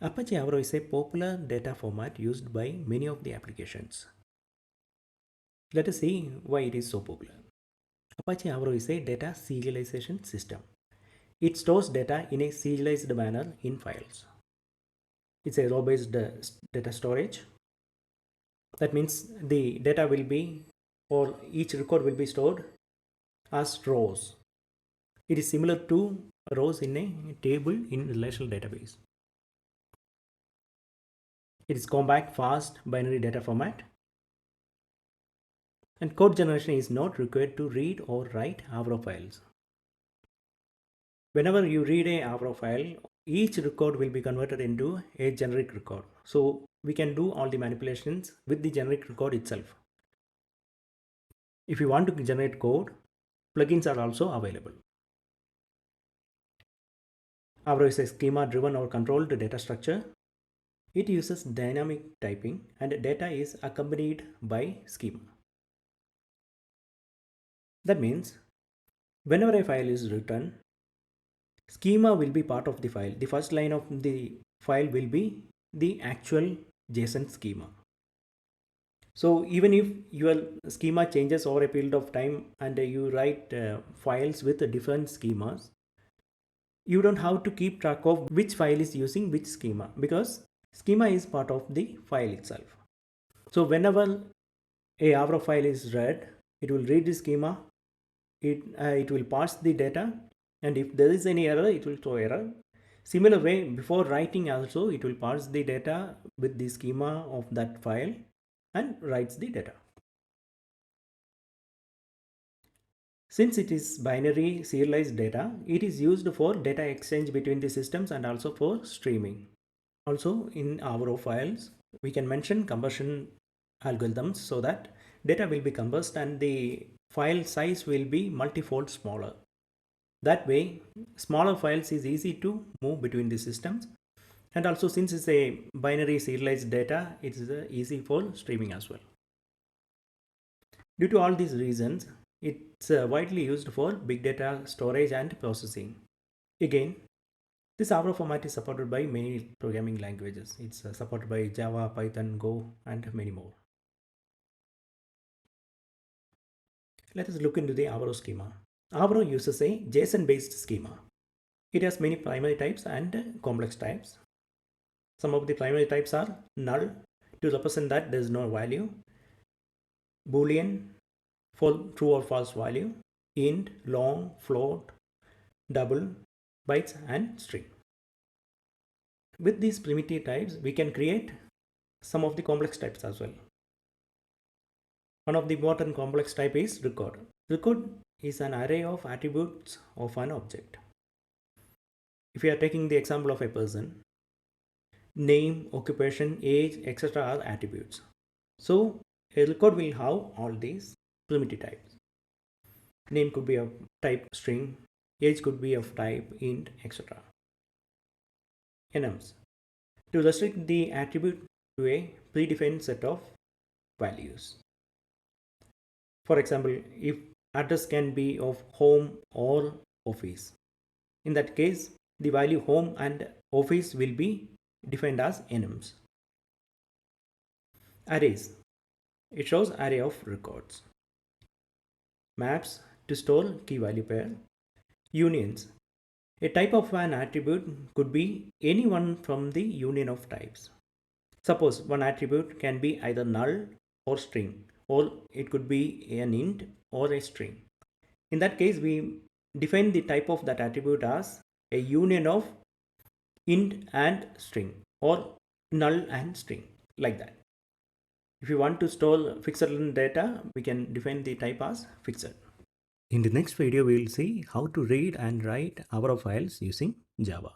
Apache AVRO is a popular data format used by many of the applications. Let us see why it is so popular. Apache AVRO is a data serialization system. It stores data in a serialized manner in files. It's a row-based data storage. That means the data will be, or each record will be stored as rows. It is similar to rows in a table in relational database. It is compact, fast, binary data format. And code generation is not required to read or write AVRO files. Whenever you read a AVRO file, each record will be converted into a generic record. So we can do all the manipulations with the generic record itself. If you want to generate code, plugins are also available. AVRO is a schema-driven or controlled data structure. It uses dynamic typing and data is accompanied by schema. That means whenever a file is written, schema will be part of the file. The first line of the file will be the actual JSON schema. So even if your schema changes over a period of time and you write files with different schemas, you don't have to keep track of which file is using which schema, because schema is part of the file itself. So whenever a AVRO file is read, it will read the schema, it will parse the data, and if there is any error, it will throw error. Similar way, before writing also, it will parse the data with the schema of that file and writes the data. Since it is binary serialized data, it is used for data exchange between the systems and also for streaming. Also in AVRO files, we can mention compression algorithms so that data will be compressed and the file size will be multifold smaller. That way, smaller files is easy to move between the systems, and also since it's a binary serialized data, it is easy for streaming as well. Due to all these reasons, it's widely used for big data storage and processing. Again, this AVRO format is supported by many programming languages. It's supported by Java, Python, Go, and many more. Let us look into the AVRO schema. AVRO uses a JSON-based schema. It has many primary types and complex types. Some of the primary types are null, to represent that there is no value, boolean for true or false value, int, long, float, double, bytes, and string. With these primitive types, we can create some of the complex types as well. One of the important complex type is record. Record is an array of attributes of an object. If we are taking the example of a person, name, occupation, age, etc. are attributes. So a record will have all these primitive types. Name could be of type string, age could be of type int, etc. Enums. To restrict the attribute to a predefined set of values. For example, if address can be of home or office, in that case, the value home and office will be defined as enums. Arrays. It shows array of records. Maps to store key value pair. Unions. A type of an attribute could be any one from the union of types. Suppose one attribute can be either null or string, or it could be an int or a string. In that case, we define the type of that attribute as a union of int and string, or null and string, like that. If you want to store fixed data, we can define the type as fixed. In the next video, we will see how to read and write AVRO files using Java.